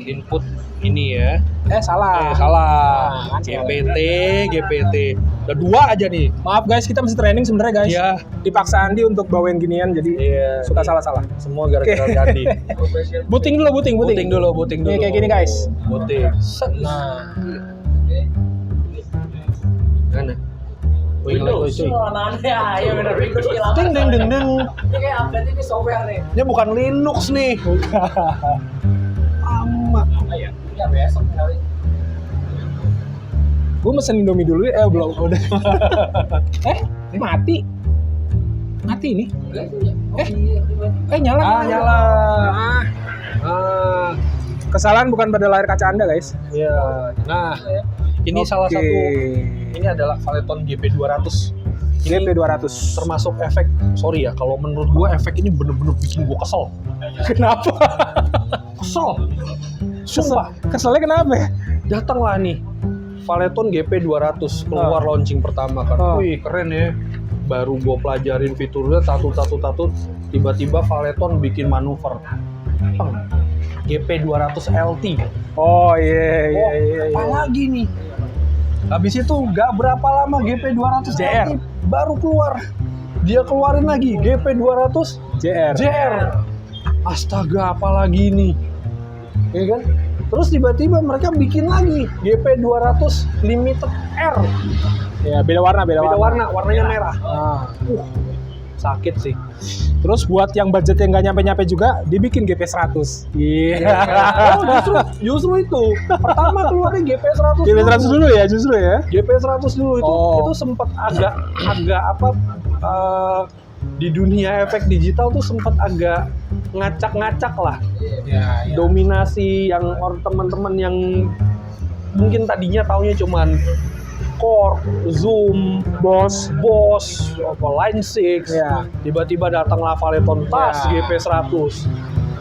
input ini ya. Salah. Salah. Nah, GPT. Udah 2 aja nih. Maaf guys, kita masih training sebenarnya guys. Iya. Dipaksa Andi untuk bawain ginian jadi suka salah-salah. Semua gara-gara Gandhi. Booting dulu. Booting dulu. Nih, kayak gini guys. Booting. Nah, Mana? Windows. Ya benar Windows. Ding. Ini kayak update ini software nih. Ini bukan Linux nih. Amat. Iya, besok kali. gue mesen Indomie dulu ya. Belum udah. Mati ini. Nyala. Nyala. Kesalahan bukan pada layar kaca Anda guys. Iya. Nah, ini salah satu. Ini adalah Valeton GP200. Ini GP200 termasuk efek. Sorry ya, kalau menurut gue efek ini bener-bener bikin gue kesel. Kenapa? Sumpah. Keselnya kenapa ya? Datanglah nih Valeton GP200 keluar launching pertama kan. Wih, keren ya. Baru gue pelajarin fiturnya satu. Tiba-tiba Valeton bikin manuver. GP200 LT. Oh iya. Apa lagi nih? Habis itu gak berapa lama GP200 JR LT baru keluar. Dia keluarin lagi GP200 JR. Astaga, apa lagi nih? Ya kan? Terus tiba-tiba mereka bikin lagi GP200 Limited R. Ya, beda warna. Warnanya merah. Sakit sih. Terus buat yang budget yang nggak nyampe-nyampe juga, dibikin GP100. Iya. Justru itu. Pertama keluarnya GP100. GP100 dulu ya, justru ya. GP100 dulu itu sempat agak di dunia efek digital tuh sempat agak ngacak-ngacak lah. Ya. Dominasi yang teman-teman yang mungkin tadinya taunya cuman Core, Zoom, Boss, Line 6, tiba-tiba datanglah Valeton tas GP100.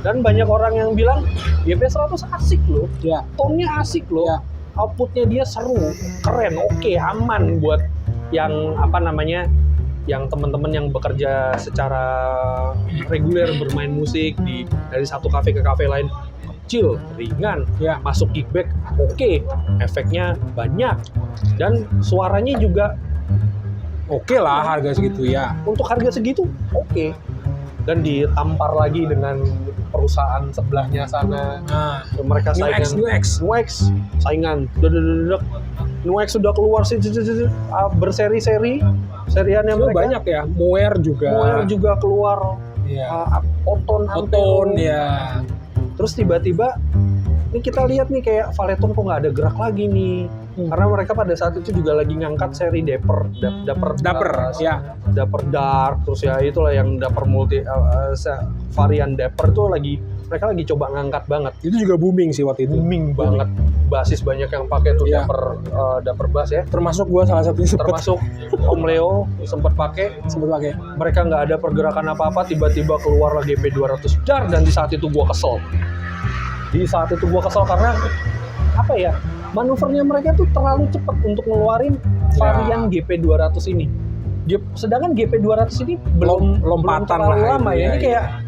Dan banyak orang yang bilang GP100 asik loh, tone-nya asik loh, outputnya dia seru, keren, oke, aman buat yang yang teman-teman yang bekerja secara reguler bermain musik dari satu kafe ke kafe lain. Kecil, ringan, masuk kickback, oke, efeknya banyak, dan suaranya juga oke lah harga segitu ya. Untuk harga segitu, oke. Dan ditampar lagi dengan perusahaan sebelahnya sana. Mereka saingan. NUX saingan. NUX sudah keluar berseri-seri. Seriannya mereka banyak ya. Moer juga keluar. Oton ya. Terus tiba-tiba ini kita lihat nih kayak Valeton kok nggak ada gerak lagi nih. Karena mereka pada saat itu juga lagi ngangkat seri Dapper Dark, terus ya itulah yang Dapper multi varian Dapper tuh mereka lagi coba ngangkat banget. Itu juga booming sih waktu itu. Booming banget. Basis banyak yang pakai tuh Dapper bass ya. Termasuk gua salah satunya. Termasuk Om Leo sempat pakai. Mereka nggak ada pergerakan apa-apa, tiba-tiba keluar lagi GP200 dar, dan di saat itu gua kesel. Karena apa ya? Manuvernya mereka tuh terlalu cepat untuk ngeluarin varian GP200 ini. Sedangkan GP200 ini belum terlalu lama ya. Ini kayak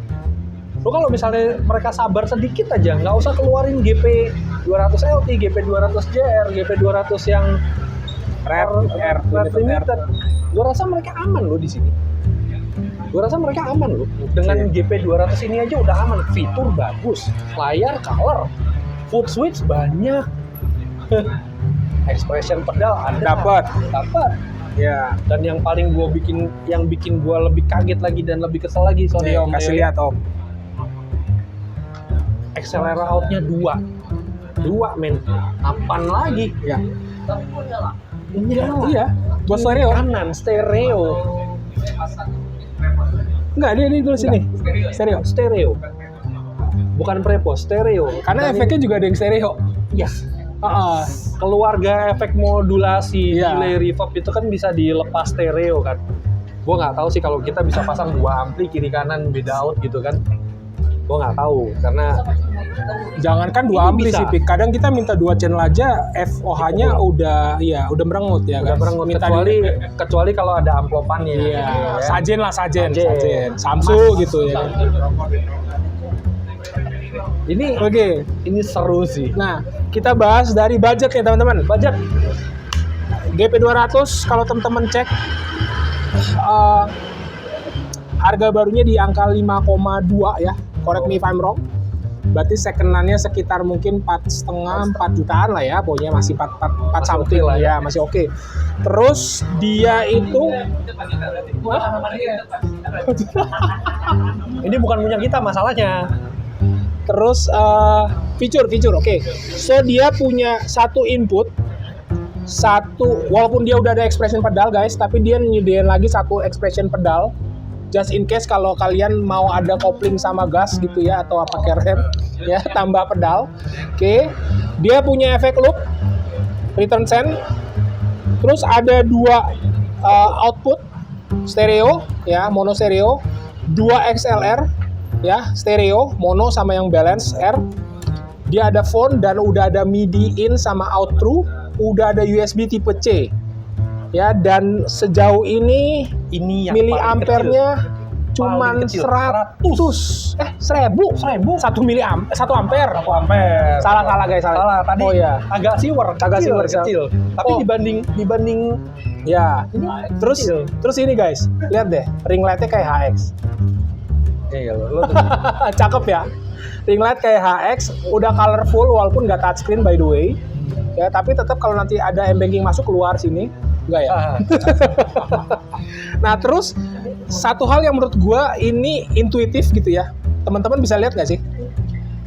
lo kalau misalnya mereka sabar sedikit aja, nggak usah keluarin GP200 LT, GP200 JR, GP200 yang R Limited. Gue rasa mereka aman loh di sini. Dengan GP200 ini aja udah aman. Fitur bagus, layar color, foot switch banyak, expression pedal ada. Dapat. Ya. Dan yang paling bikin gue lebih kaget lagi dan lebih kesel lagi, sorry Om. Kasih lihat Om. Accelera out-nya 2 men. Apaan lagi? Ya. Iya. Buat stereo. Kanan stereo. Enggak, dia tulis sini. Stereo. Bukan prepo, stereo. Karena efeknya juga ada yang stereo. Iya. Keluarga efek modulasi, delay, reverb itu kan bisa dilepas stereo kan. Gue nggak tahu sih kalau kita bisa pasang 2 ampli kiri kanan beda out gitu kan. Gue nggak tahu karena jangankan 2 ampli sih, kadang kita minta 2 channel aja, FOH-nya udah merengut ya kan. Kecuali kalau ada amplopannya. Iya. Sajen. Samsu gitu ya. Ini Oke. ini seru sih. Nah, kita bahas dari budget ya teman-teman. Budget GP200 kalau teman-teman cek harga barunya di angka 5,2 ya. Correct me if I'm wrong. Berarti second-nya sekitar mungkin 4,5 4 jutaan lah ya. Pokoknya masih 4 something lah ya, masih oke. Terus dia itu Ini bukan punya kita masalahnya. terus feature oke. So dia punya satu input, walaupun dia udah ada expression pedal guys, tapi dia nyediain lagi satu expression pedal just in case kalau kalian mau ada kopling sama gas gitu ya, atau pakai rem ya, tambah pedal. Oke. Dia punya efek loop, return send. Terus ada dua output stereo ya, mono stereo, 2 XLR ya, stereo, mono sama yang balance R. Dia ada phone dan udah ada MIDI in sama out through, udah ada USB tipe C. Ya, dan sejauh ini Ini yang miliampernya cuman Paling kecil. 100. 1 miliampere. 1 ampere. 1 ampere. Salah guys, salah. Tadi Oh ya. agak siwer, kecil. Tapi Oh. dibanding Ya. ini Terus kecil. terus ini guys, lihat deh, ring lightnya kayak HX. Iya, lo tuh. Cakep ya. Ring light kayak HX, udah colorful walaupun nggak touchscreen by the way. Ya, tapi tetap kalau nanti ada M-Banking masuk keluar sini, enggak ya? Nah, terus satu hal yang menurut gua ini intuitif gitu ya. Teman-teman bisa lihat nggak sih?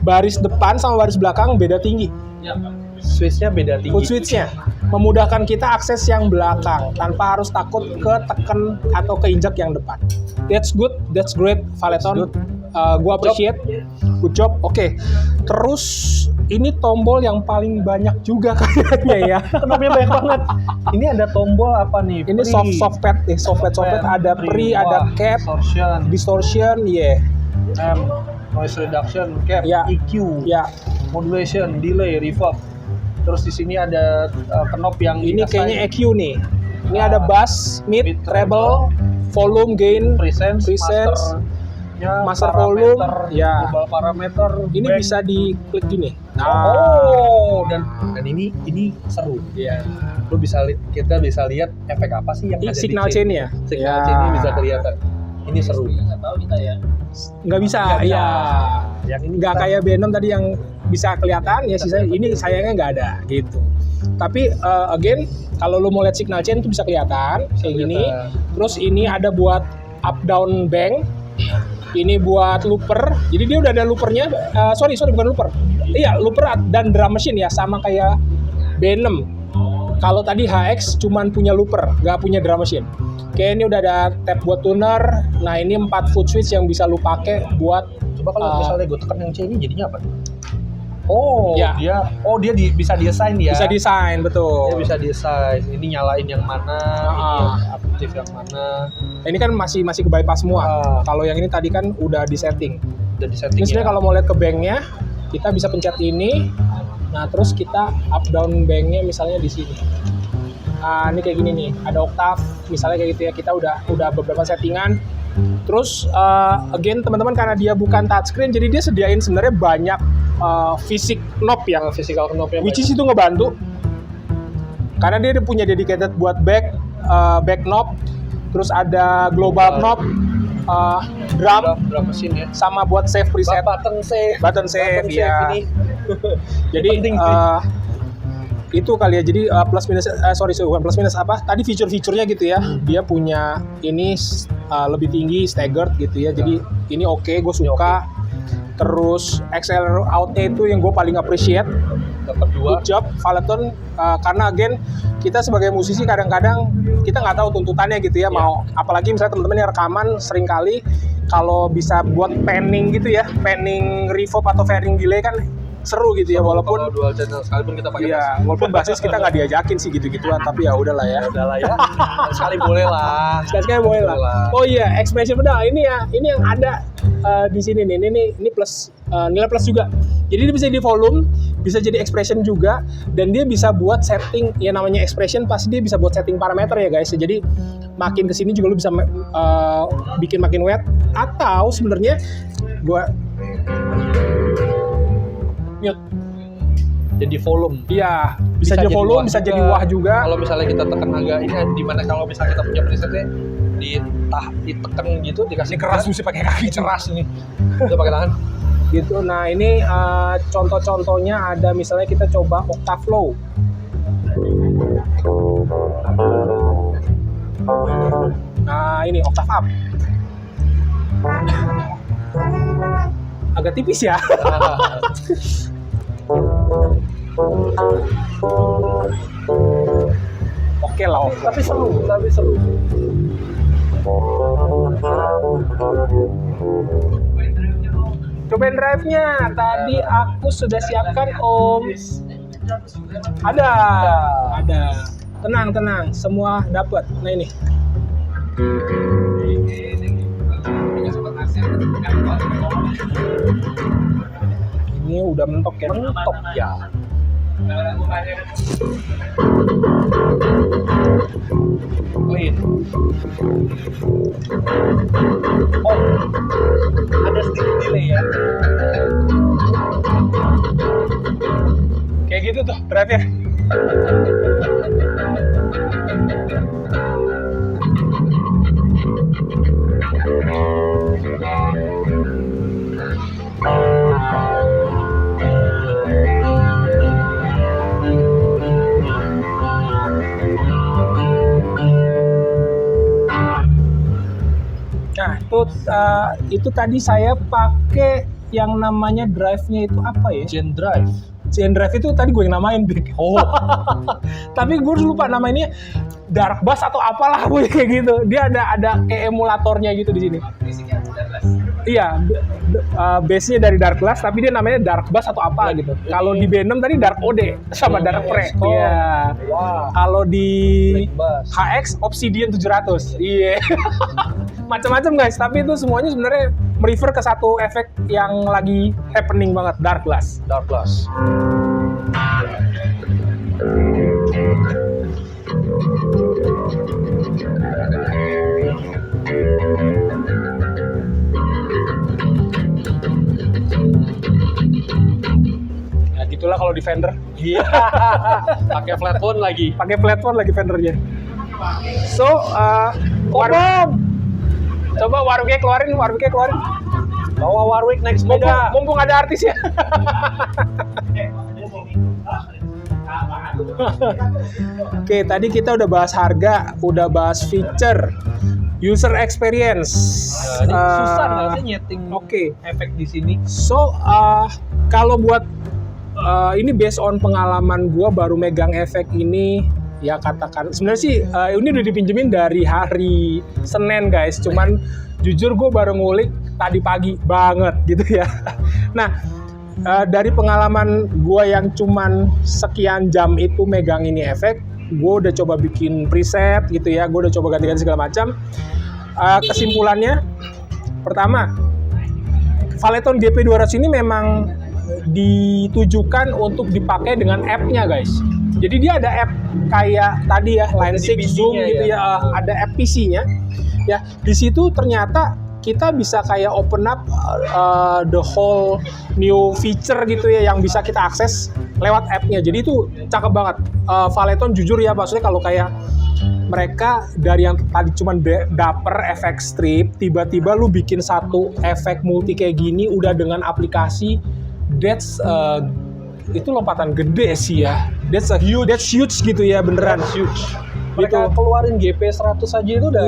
Baris depan sama baris belakang beda tinggi. Switch-nya beda tinggi. Foot switch-nya memudahkan kita akses yang belakang tanpa harus takut keteken atau keinjak yang depan. That's good, that's great, Valeton. Gua appreciate, good job. Oke. Terus ini tombol yang paling banyak juga kayaknya ya. Knobnya banyak banget. Ini ada tombol apa nih? Ini soft pad nih, soft pad ada pre, ada cap, distortion, noise reduction, cap, Ya. EQ, ya. modulation, delay, reverb. Terus di sini ada knob yang Ini kayaknya EQ nih. Ini Ah, ada bass, mid, mid, treble, volume, gain, presence, master volume, ya. global parameter. Ini back. bisa diklik gini. Oh, dan ini seru. Iya. Lu kita bisa lihat efek apa sih yang Ini ada signal di chain ya? Signal Ya. chain ini bisa kelihatan. Ini seru. Nggak tahu kita ya. Nggak bisa, Nggak bisa. ya. Yang ini Nggak kita- kayak Venom tadi yang bisa kelihatan ya, sisanya ini sayangnya nggak ada gitu. Tapi again, kalau lu mau lihat signal chain itu bisa kelihatan kayak gini. Terus ini ada buat up down bank. Ini buat looper. Jadi dia udah ada loopernya. Sorry bukan looper. Iya, looper dan drum machine ya, sama kayak Venom. Kalau tadi HX cuman punya looper, nggak punya drum machine. Oke, ini udah ada tab buat tuner. Nah, ini 4 foot switch yang bisa lu pakai buat Coba kalau misalnya gue tekan yang C ini jadinya apa? Oh, Ya. dia bisa desain ya. bisa desain, betul. Dia bisa desain. Ini nyalain yang mana, ini yang aktif yang mana. Ini kan masih ke bypass semua. Ah. Kalau yang ini tadi kan udah di setting. Udah di setting Ini sebenarnya ya. kalau mau lihat ke banknya, kita bisa pencet ini. Nah, terus kita up down banknya misalnya di sini. Nah, ini kayak gini nih, ada octave, misalnya kayak gitu ya. Kita udah beberapa settingan. Terus again teman-teman, karena dia bukan touchscreen, jadi dia sediain sebenarnya banyak fisik knob ya. Physical knob-nya Which is itu ngebantu. Karena dia punya dedicated buat back knob, terus ada global knob, drum, mesin ya. sama buat save preset. Button save. Button save, ya. ini. Jadi penting sih. itu kali ya. Jadi plus minus bukan plus minus apa? Tadi fiturnya gitu ya. Dia punya ini lebih tinggi staggered gitu ya. Jadi ini oke, gue suka. Terus XLR out-nya itu yang gue paling appreciate. Dapat 2. Good job Valeton, karena again kita sebagai musisi kadang-kadang kita nggak tahu tuntutannya gitu ya. Mau apalagi misalnya teman-teman yang rekaman sering kali kalau bisa buat panning gitu ya, panning reverb atau fading delay kan seru gitu ya, walaupun kalau dual channel sekalipun kita pakai iya, walaupun basis kita nggak diajakin sih gitu-gituan, tapi ya udahlah ya. udahlah ya. Sekali boleh lah. Sekali boleh lah. Oh iya, expression pedal ini ya, ini yang ada di sini nih. Ini plus nilai plus juga. Jadi dia bisa di volume, bisa jadi expression juga, dan dia bisa buat setting ya, namanya expression pasti dia bisa buat setting parameter ya guys. Jadi makin kesini juga lu bisa bikin makin wet, atau sebenarnya gua mute. Jadi volume. Iya, bisa jadi volume, bisa jadi wah juga. Kalau misalnya kita tekan agak ini, di mana kalau misalnya kita punya presetnya ditekan gitu, dikasih Keras mesti pakai kaki. keras ini. Kita pakai tangan. Gitu. Nah, ini contoh-contohnya ada misalnya kita coba octave low. Nah, ini octave up. Agak tipis ya. Oke lah, Tapi seru. cobain drive-nya. Tadi aku sudah siapkan Om. Ada. Tenang, semua dapat. Nah ini. Ini udah mentok ya. Mentok ya. Clean. Oh, ada sedikit delay ya. Kayak gitu tuh drive-nya. Nah, itu tadi saya pakai yang namanya drive-nya itu apa ya? Gen drive. Gen drive itu tadi gue yang namain, Big. Oh, Tapi gue lupa namanya Dark Bass atau apalah gue kayak gitu. Dia ada kayak emulatornya gitu di sini. Iya, base-nya dari Dark Glass tapi dia namanya Dark Bass atau apa gitu. Kalau di B6 tadi Dark OD sama Dark Pre. Iya. wah. Kalau di Bass. HX Obsidian 700. Iya. Macam-macam guys, tapi itu semuanya sebenarnya merefer ke satu efek yang lagi happening banget, Dark Glass. Dark Glass. Ya gitulah kalau di Fender. Iya. Pakai flat phone lagi. Pakai platform lagi Fendernya. So, coba Warwick keluarin. Bawa Warwick naik sepeda. Mumpung ada artis ya. Oke, tadi kita udah bahas harga, udah bahas feature, user experience. Ini susah nggak sih nyeting Oke. efek di sini? So, kalau buat ini based on pengalaman gua baru megang efek ini, ya katakan sebenarnya sih ini udah dipinjemin dari hari Senin guys. Cuman jujur gue baru ngulik tadi pagi banget gitu ya. Nah, dari pengalaman gue yang cuman sekian jam itu megang ini efek, gue udah coba bikin preset gitu ya. Gue udah coba ganti-ganti segala macam. Kesimpulannya, pertama, Valeton GP200 ini memang ditujukan untuk dipakai dengan app-nya guys. Jadi dia ada app kayak tadi ya, Line 6 Zoom gitu ya, ada app PC-nya. Ya, di situ ternyata kita bisa kayak open up the whole new feature gitu ya yang bisa kita akses lewat app-nya. Jadi itu cakep banget. Valeton jujur ya, maksudnya kalau kayak mereka dari yang tadi cuman dapper efek strip, tiba-tiba lu bikin satu efek multi kayak gini udah dengan aplikasi, that's itu lompatan gede sih ya. That's huge gitu ya, beneran huge. Mereka Gitu. keluarin GP100 aja itu udah.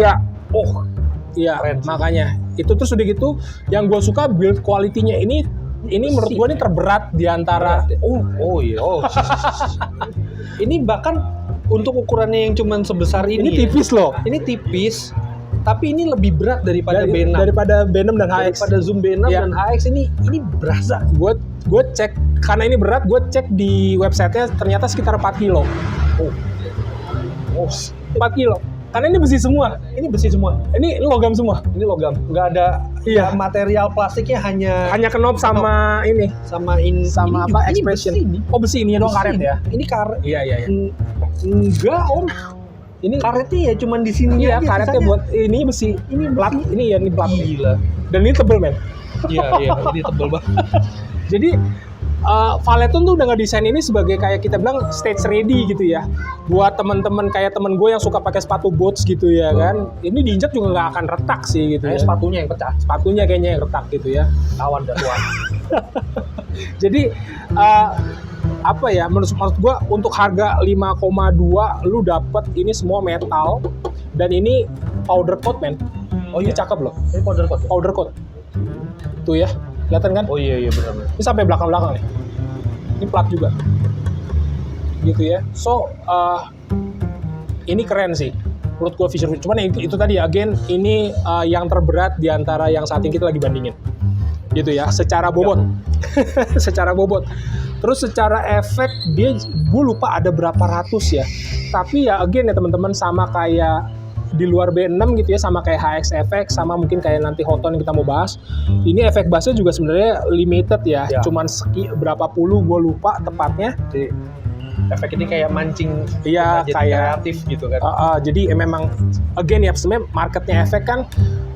Iya. Keren sih. Makanya itu terus udah gitu yang gue suka build quality-nya ini menurut gue ini terberat di antara iya. Ini bahkan untuk ukurannya yang cuman sebesar ini tipis loh. Ini tipis, tapi ini lebih berat daripada B6. Daripada B6 dan HX. Daripada Zoom B6 Ya. dan HX ini berasa. Gue cek karena ini berat, gue cek di websitenya ternyata sekitar 4 kilo. 4 kilo. Karena ini besi semua. Ini besi semua. Ini logam semua. Ini logam. Nggak ada material plastiknya, hanya Knop sama ini. sama Apa expression. Besi ini. Oh, besi ini dong karet ya. Ini karet. Iya. Enggak, Om. Ini karetnya ya cuman di sini Iya, aja. karetnya sisanya. buat ini besi. Ini plat. besi. Ini plat. Gila. Dan ini tebel, men. Iya, ini tebel banget. Jadi Valeton tuh udah ngedesain ini sebagai kayak kita bilang stage ready gitu ya, buat teman-teman kayak temen gue yang suka pakai sepatu boots gitu ya kan, ini diinjak juga nggak akan retak sih gitu ya. Sepatunya yang pecah. Sepatunya kayaknya yang retak gitu ya. Kawan dan tuan. Jadi apa ya, menurut gue untuk harga 5,2 lu dapet ini semua metal dan ini powder coat men. Oh iya, cakep loh. Ini powder coat. Powder coat. Tuh ya, kelihatan kan? Oh iya benar. Ini sampai belakang-belakang nih. Ini plat juga. Gitu ya. So, ini keren sih. Menurut gue feature. Cuman itu tadi again, ini yang terberat di antara yang saat ini kita lagi bandingin. Gitu ya, secara bobot. Secara bobot. Terus secara efek dia, gue lupa ada berapa ratus ya. Tapi ya again ya teman-teman, sama kayak di luar B6 gitu ya, sama kayak HX-FX, sama mungkin kayak nanti Hotton yang kita mau bahas. Ini efek bassnya juga sebenarnya limited ya. Cuman berapa puluh gue lupa tepatnya. Jadi, efek ini kayak mancing, iya, kayak kreatif gitu kan. Jadi memang again ya, sebenarnya marketnya efek kan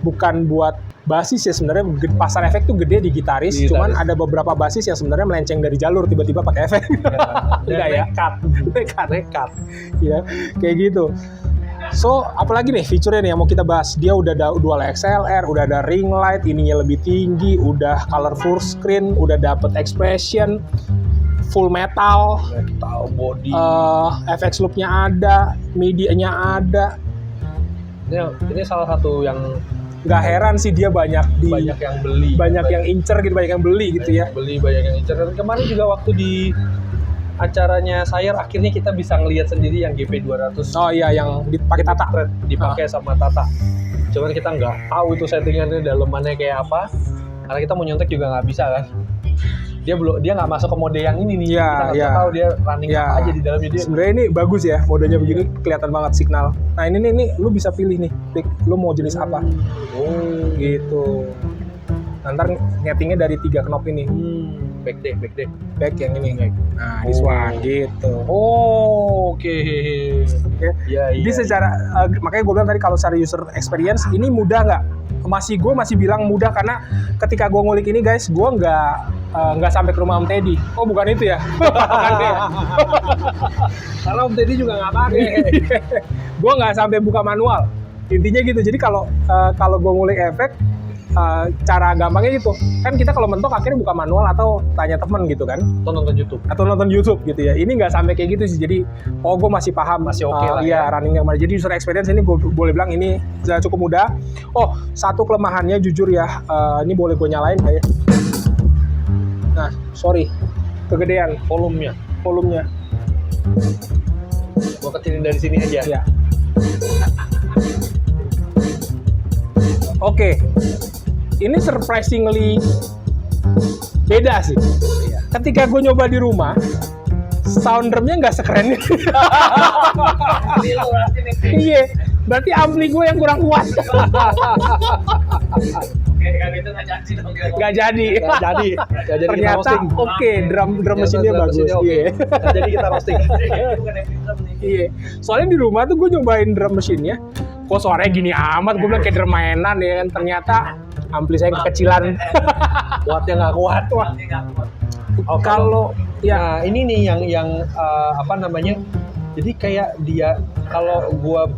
bukan buat basis ya sebenarnya. Pasar efek tuh gede di gitaris. Cuman ada beberapa basis yang sebenarnya melenceng dari jalur, tiba-tiba pakai efek. Enggak ya? Nekat. Ya, kayak gitu. So, apalagi nih fiturnya nih yang mau kita bahas. Dia udah ada dual XLR, udah ada ring light, ininya lebih tinggi, udah colorful screen, udah dapet expression, full metal body. FX loop-nya ada, media-nya ada. Ini salah satu yang Nggak heran sih dia banyak yang beli, banyak yang incer gitu, banyak yang beli gitu ya. Banyak yang incer. Dan kemarin juga waktu di acaranya Sayer, akhirnya kita bisa ngelihat sendiri yang GP200. Oh iya, yang dipakai Tata. Dipakai sama Tata. Cuman kita nggak tahu itu settingannya dalemannya kayak apa. Karena kita mau nyontek juga nggak bisa kan. Dia nggak masuk ke mode yang ini nih. Kita nggak tahu dia running apa aja di dalamnya dia. Sebenarnya ini bagus ya, modenya begini kelihatan banget signal. Nah ini nih, lu bisa pilih nih, lu mau jenis apa. Gitu. Ntar nyetingnya dari 3 knop ini. Back yang ini. Nah, this one gitu. Oke. Jadi secara makanya gue bilang tadi kalau secara user experience ini mudah nggak? Gue masih bilang mudah karena ketika gue ngulik ini guys, gue nggak sampai ke rumah Om Teddy. Oh bukan itu ya? Karena Om Teddy juga nggak pakai. Gue nggak sampai buka manual. Intinya gitu. Jadi kalau gue ngulik efek, cara gampangnya gitu kan, kita kalau mentok akhirnya buka manual atau tanya temen gitu kan, atau nonton YouTube gitu ya. Ini nggak sampai kayak gitu sih, jadi gue masih paham, masih oke lah ya runningnya kemana. Jadi user experience ini gue boleh bilang ini cukup mudah. Satu kelemahannya jujur ya, ini boleh gue nyalain kayak, nah sorry kegedean volumenya gue kecilin dari sini aja ya. Oke. Ini surprisingly beda sih. Ketika gue nyoba di rumah, sound drumnya nggak sekeren ini. Iya, berarti ampli gue yang kurang kuat. Nggak jadi. Ternyata oke, drum mesinnya bagus. Iya. Jadi kita roasting. Iya. Soalnya di rumah tuh gue nyobain drum mesinnya, kok suaranya gini amat, gue bilang kayak drum mainan ya kan. Ternyata ampli saya kekecilan. Kuatnya nggak kuat. Kalau ya ini nih yang apa namanya? Jadi kayak dia, kalau gua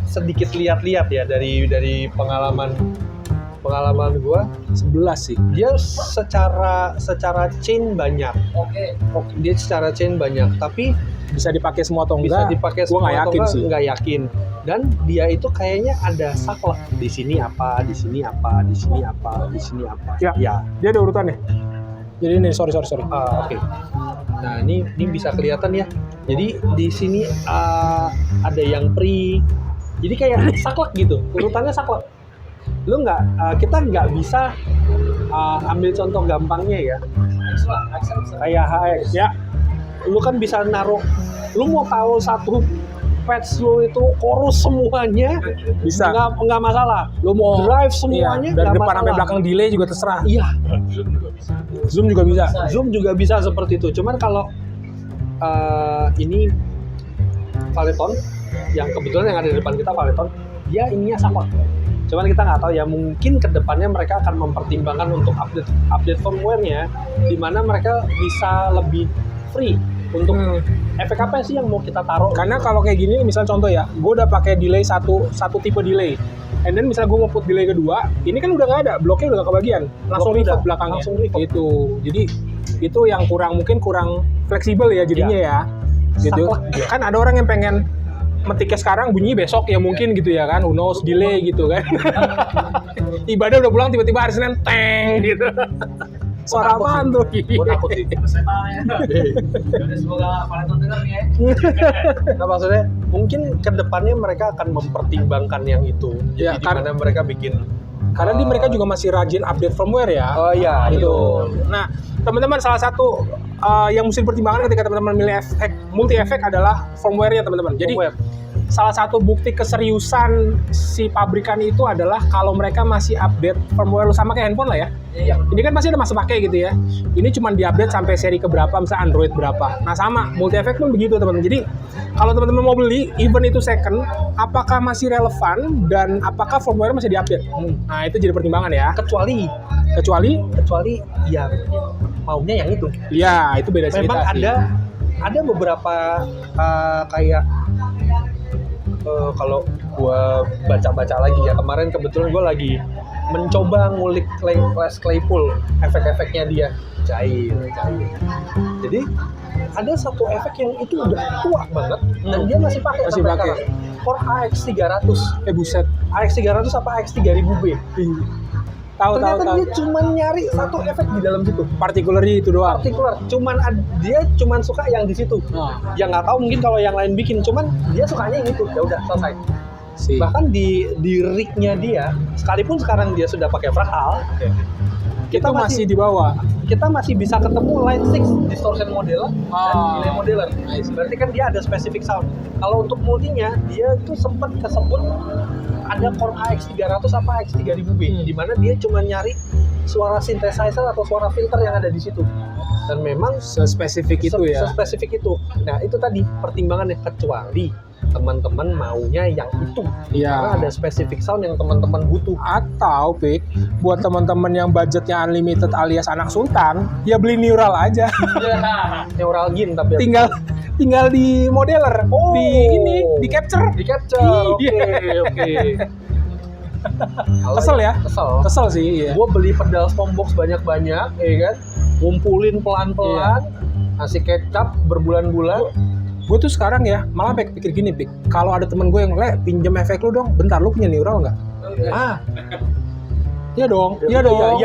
sedikit lihat-lihat ya dari pengalaman gua 11 sih. Dia secara chain banyak. Oke. Dia secara chain banyak, tapi bisa dipakai semua atau enggak? Bisa dipakai semua atau enggak? Nggak yakin. Dan dia itu kayaknya ada saklek. Di sini apa, di sini apa, di sini apa, di sini apa. Ya. Dia ada urutannya. Jadi ini sorry. Oke. Nah ini bisa kelihatan ya. Jadi di sini ada yang pre. Jadi kayak saklek gitu. Urutannya saklek. Kita nggak bisa ambil contoh gampangnya ya. Kayak HX ya. Lu kan bisa naruh. Lu mau tahu satu patch lu itu chorus semuanya bisa, nggak masalah. Lu mau drive semuanya dari depan sampai belakang delay juga terserah. Iya. Zoom juga bisa seperti itu. Cuman kalau ini Valeton yang kebetulan yang ada di depan kita Valeton, dia ininya sama Cuman kita nggak tahu ya, mungkin kedepannya mereka akan mempertimbangkan untuk update firmware-nya, di mana mereka bisa lebih free untuk efek apa sih yang mau kita taruh. Karena kalau kayak gini, misal contoh ya, gue udah pakai delay satu tipe delay, and then misalnya gue mau put delay kedua, ini kan udah nggak ada, bloknya udah kebagian, langsung Bloknya reverb udah, belakangnya. langsung reverb. Itu, jadi itu yang mungkin kurang fleksibel ya jadinya ya. Gitu. Saklek dia. Kan ada orang yang pengen metiknya sekarang bunyi besok ya mungkin gitu ya kan, who knows, delay gitu kan. Ibadah udah pulang tiba-tiba hari Senin teng gitu. Suara apaan tuh? Gue takut sih. Udah semoga Valentine denger nih ya. Nah maksudnya mungkin kedepannya mereka akan mempertimbangkan yang itu. Jadi Ya, di mana mereka bikin. Karena mereka juga masih rajin update firmware ya. Oh iya Gitu. Nah, teman-teman, salah satu yang mesti dipertimbangkan ketika teman-teman milih multi efek adalah firmware-nya, teman-teman. Jadi Firmware. salah satu bukti keseriusan si pabrikan itu adalah kalau mereka masih update firmware lu, sama kayak handphone lah ya. Iya. Ini kan pasti ada masa pakai gitu ya. Ini cuma diupdate sampai seri keberapa, misalnya Android berapa. Nah sama, multi efek pun begitu teman-teman. Jadi kalau teman-teman mau beli, even itu second, apakah masih relevan dan apakah firmware masih diupdate? Nah itu jadi pertimbangan ya. Kecuali ya maunya yang itu. Ya itu beda cerita Memang sih. ada beberapa kayak kalau gua baca-baca lagi ya, kemarin kebetulan gua lagi mencoba ngulik Les Claypool, efek-efeknya dia cair. Jadi ada satu efek yang itu udah tua banget dan dia masih pakai Masih sampai pakai. sekarang. Core AX 300. Buset. AX 300 apa AX 3000B. Tahu. Ternyata dia cuma nyari satu efek di dalam situ. Particularly itu doang. Partikular, dia cuman suka yang di situ. Nah, Ya nggak tahu mungkin kalau yang lain bikin, cuman dia sukanya yang itu. Ya udah selesai. sih. Bahkan di rig-nya dia, sekalipun sekarang dia sudah pakai fractal, Itu masih di bawah. kita masih bisa ketemu Line 6 distortion modeler dan Ah. delay modeler. Berarti kan dia ada specific sound. Kalau untuk multinya, dia tuh sempat kesebut ada Core AX 300 apa AX 3000B, di mana dia cuma nyari suara synthesizer atau suara filter yang ada di situ. Dan memang Sespesifik itu ya. spesifik itu. Nah, itu tadi pertimbangannya, kecuali teman-teman maunya yang itu. Karena Iya. ada specific sound yang teman-teman butuh. Atau Pik, buat teman-teman yang budgetnya unlimited alias anak sultan, ya beli neural aja. Neural gain tapi tinggal di modeler, di capture. di capture. Oke, Iya. oke. Kesel ya? Kesel sih, iya. Gue beli pedal Stormbox banyak-banyak, ya kan? Ngumpulin pelan-pelan, ngasih kecap berbulan-bulan. Gue tuh sekarang ya, malah pikir gini, Pik. Kalau ada temen gue yang, pinjem efek lu dong. Bentar, lu punya neural nggak? Ah, Iya dong, iya dong.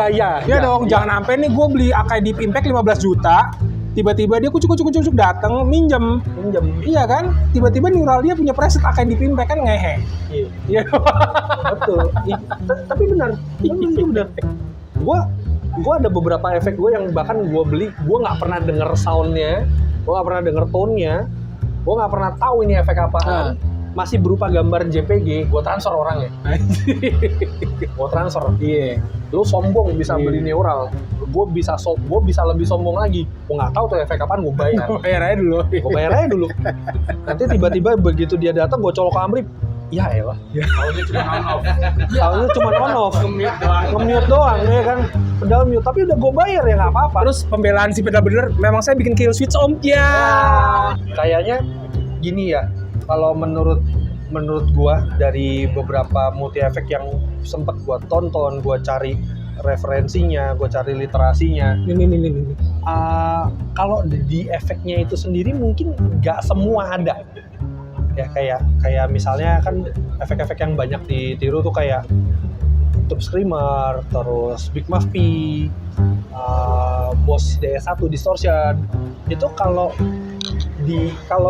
Iya Dong, jangan sampai nih gue beli Akai Deep Impact 15 juta, tiba-tiba dia kucuk dateng minjem. pinjem. Iya kan? Tiba-tiba neural dia punya preset Akai Deep Impact, kan ngehe. Iya. Iya. Betul. Tapi benar. Itu benar. Gua ada beberapa efek gue yang bahkan gue beli, gue nggak pernah denger soundnya, gue nggak pernah denger tone-nya, gue nggak pernah tahu ini efek apaan. Masih berupa gambar JPG, gue transfer orangnya. Gue transfer. Iya. Lu sombong bisa beli neural, gue bisa lebih sombong lagi. Gue nggak tahu tuh efek apaan, gue bayar. Bayar aja dulu. Gue bayar aja dulu. Nanti tiba-tiba begitu dia datang, gue colok ke amrip. Ya elah. Taunya cuma on off. Nge-mute doang ya kan. Pedal mute, tapi udah gue bayar ya nggak apa-apa. Terus pembelaan si pedal bener, memang saya bikin kill switch om ya. Kayaknya gini ya. Kalau menurut gua dari beberapa multi efek yang sempat gua tonton, gua cari referensinya, gua cari literasinya. Ini. Kalau di efeknya itu sendiri mungkin nggak semua ada. Ya kayak misalnya kan efek-efek yang banyak ditiru tuh kayak Tube Screamer, terus Big Muff P, Boss DS1 Distortion. Itu kalau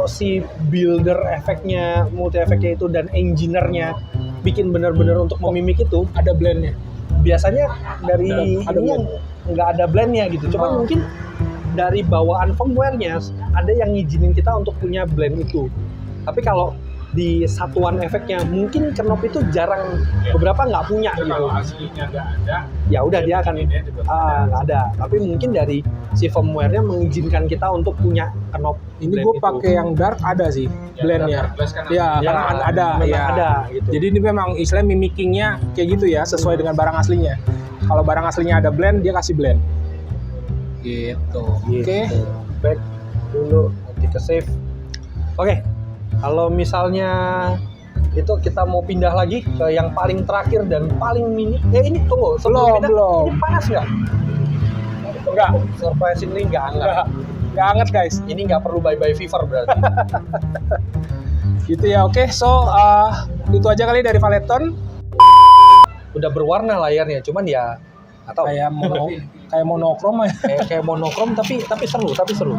si builder efeknya, multi efeknya itu dan engineer-nya bikin benar-benar untuk memimik itu, Ada blendnya. biasanya dari Ada ini yang nggak ada blend-nya gitu. Cuma mungkin dari bawaan firmware-nya ada yang ngizinin kita untuk punya blend itu. Tapi kalau di satuan efeknya. Mungkin Knop itu jarang, beberapa nggak punya gitu. Kalau aslinya nggak ada, Ya udah dia akan ini juga nggak ada. Tapi mungkin dari si firmware-nya mengizinkan kita untuk punya Knop. ini blend gue itu. pakai yang dark ada sih blendnya. Ya, Ya, karena ada. memang Ya. ada gitu. Jadi ini memang istilahnya mimikingnya kayak gitu ya, sesuai dengan barang aslinya. Kalau barang aslinya ada blend, dia kasih blend. Gitu. Oke. Back dulu, nanti ke save. Oke. Kalau misalnya itu kita mau pindah lagi ke yang paling terakhir dan paling mini. Ini tunggu, sebelum pindah, Belum. ini panas nggak? Enggak. Surprise ini nggak hangat. Nggak hangat guys. Ini nggak perlu bye-bye fever berarti. Gitu ya. Oke, so itu aja kali dari Valeton. Udah berwarna layarnya, cuman ya atau Kayak monokrom ya. kayak monokrom tapi seru.